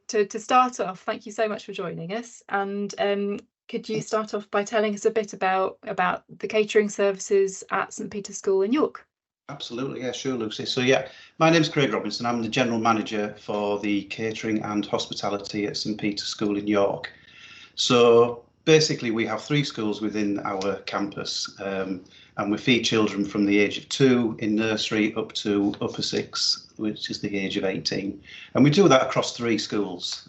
to start off, thank you so much for joining us. And could you start off by telling us a bit about the catering services at St Peter's School in York? Absolutely, yeah, sure, Lucy. So yeah, my name's Craig Robinson. I'm the General Manager for the catering and hospitality at St Peter's School in York. So basically we have 3 schools within our campus, and we feed children from the age of 2 in nursery up to upper 6, which is the age of 18. And we do that across 3 schools.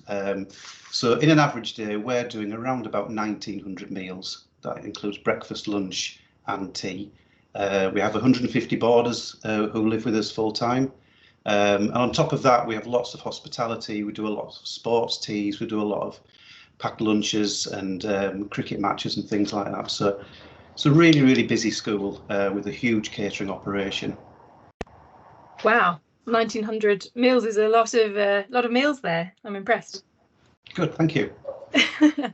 So in an average day, we're doing around about 1,900 meals. That includes breakfast, lunch and tea. We have 150 boarders who live with us full time. And on top of that, we have lots of hospitality. We do a lot of sports teas. We do a lot of packed lunches and cricket matches and things like that. So it's a really, really busy school with a huge catering operation. Wow, 1,900 meals is a lot of meals there. I'm impressed. Good, thank you.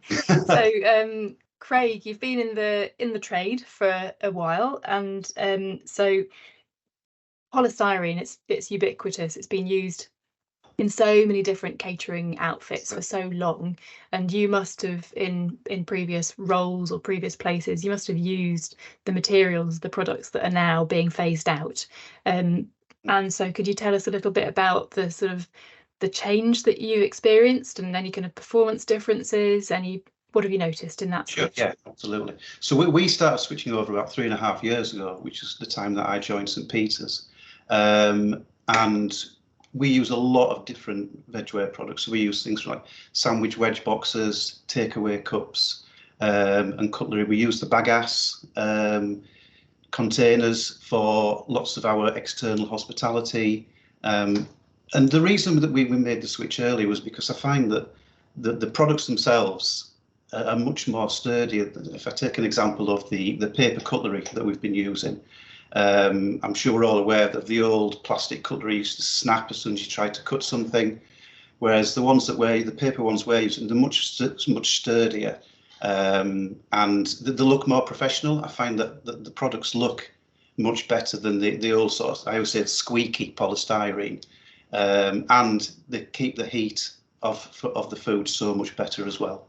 So, Craig, you've been in the trade for a while, and so polystyrene, it's ubiquitous. It's been used in so many different catering outfits for so long, and you must have in previous roles or previous places, you must have used the materials, the products that are now being phased out. And so could you tell us a little bit about the sort of the change that you experienced and any kind of performance differences? What have you noticed in that switch? Sure, yeah, absolutely. So we started switching over about 3.5 years ago, which is the time that I joined St Peter's. And we use a lot of different Vegware products. So we use things like sandwich wedge boxes, takeaway cups, and cutlery. We use the bagasse containers for lots of our external hospitality. And the reason that we made the switch early was because I find that the products themselves are much more sturdy. If I take an example of the paper cutlery that we've been using, I'm sure we're all aware that the old plastic cutlery used to snap as soon as you tried to cut something, whereas the paper ones we're using, they're much sturdier, and they look more professional. I find that the products look much better than the old sort of, I always say it's squeaky polystyrene, and they keep the heat of the food so much better as well.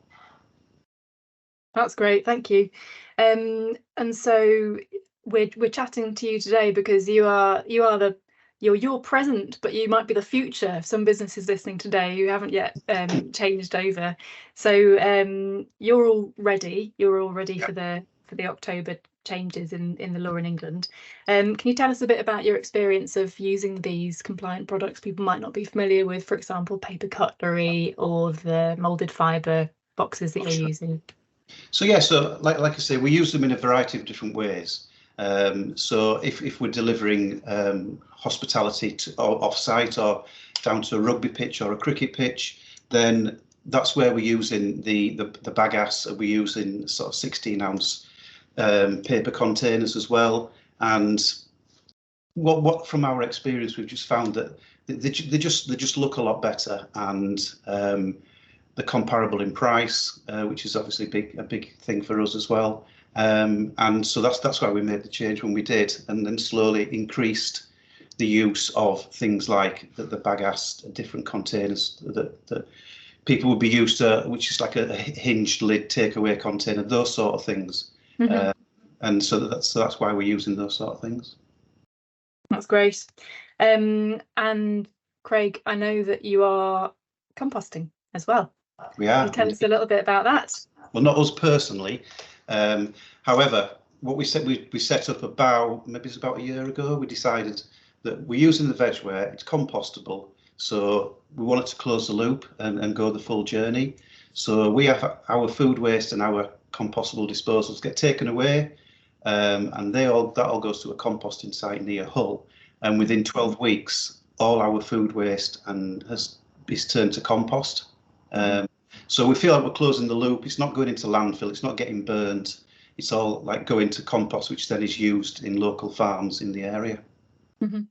That's great, thank you. And so we're chatting to you today because you're present, but you might be the future. Some businesses listening today who haven't yet changed over. So you're all ready. You're all ready for the October changes in the law in England. Can you tell us a bit about your experience of using these compliant products people might not be familiar with, for example, paper cutlery or the moulded fibre boxes that you're using? So yeah, so like I say, we use them in a variety of different ways. So if we're delivering hospitality off-site or down to a rugby pitch or a cricket pitch, then that's where we're using the bagasse. We're using sort of 16-ounce paper containers as well. And what from our experience, we've just found that they just look a lot better, and they're comparable in price, which is obviously a big thing for us as well. And so that's why we made the change when we did, and then slowly increased the use of things like the bagasse, different containers that people would be used to, which is like a hinged lid takeaway container, those sort of things. Mm-hmm. And so that's why we're using those sort of things. That's great. And Craig, I know that you are composting as well. We are. Can you tell us a little bit about that? Well, not us personally. However, what we set up about a year ago. We decided that we're using the Vegware. It's compostable, so we wanted to close the loop and go the full journey. So we have our food waste and our compostable disposals get taken away, and that all goes to a composting site near Hull. And within 12 weeks, all our food waste is turned to compost. So we feel like we're closing the loop. It's not going into landfill. It's not getting burned. It's all like going to compost, which then is used in local farms in the area. Mm-hmm.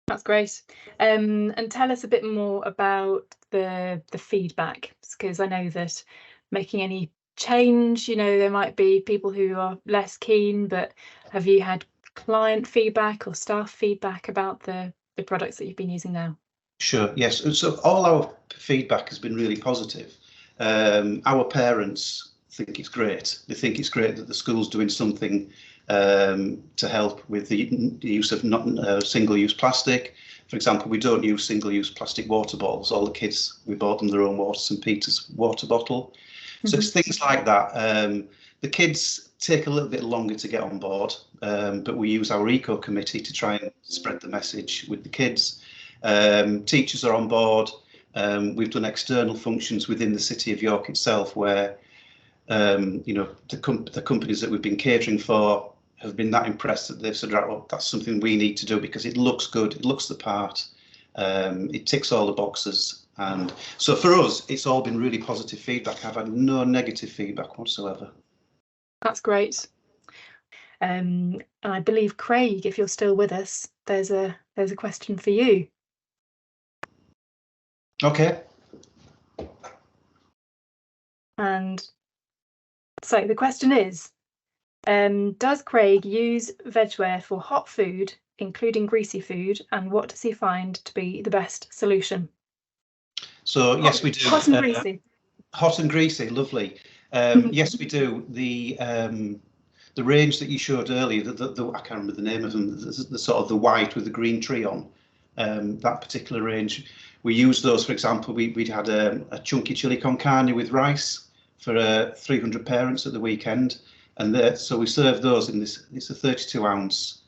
That's great. And tell us a bit more about the feedback, because I know that making any change, there might be people who are less keen, but have you had client feedback or staff feedback about the products that you've been using now? Sure, yes. So all our feedback has been really positive. Our parents think it's great. They think it's great that the school's doing something to help with the use of not single-use plastic. For example, we don't use single-use plastic water bottles. All the kids, we bought them their own St. Peter's water bottle. So it's things like that. The kids take a little bit longer to get on board, but we use our eco committee to try and spread the message with the kids. Teachers are on board. We've done external functions within the City of York itself, where the companies that we've been catering for have been that impressed that they've said, right, well, that's something we need to do because it looks good, it looks the part, it ticks all the boxes. And so for us, it's all been really positive feedback. I've had no negative feedback whatsoever. That's great. And I believe, Craig, if you're still with us, there's a question for you. Okay. And so the question is, does Craig use Vegware for hot food, including greasy food, and what does he find to be the best solution? So yes, we do. Hot and greasy. Hot and greasy, lovely. Yes, we do. The range that you showed earlier, I can't remember the name of them, the sort of the white with the green tree on, that particular range, we use those. For example, we had a chunky chili con carne with rice for 300 parents at the weekend, and so we served those in this. It's a 32-ounce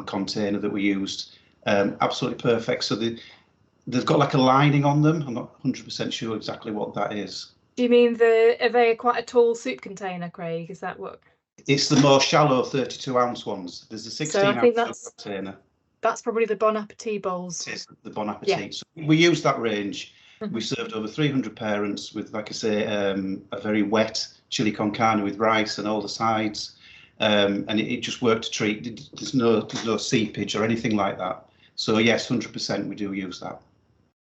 container that we used. Absolutely perfect. So they've got like a lining on them. I'm not 100% sure exactly what that is. Do you mean are they quite a tall soup container, Craig? Is that what? It's the more shallow 32-ounce ones. There's a 16-ounce container. That's probably the Bon Appetit bowls. It is the Bon Appetit. Yeah. So we use that range. We served over 300 parents with, like I say, a very wet chili con carne with rice and all the sides, and it just worked to treat. There's no seepage or anything like that. So yes, 100% we do use that.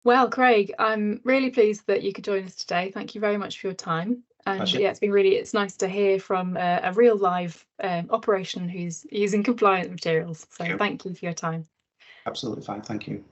Well, Craig, I'm really pleased that you could join us today. Thank you very much for your time. And Pleasure. yeah, it's nice to hear from a real live operation who's using compliant materials. So thank you for your time. Absolutely fine. Thank you.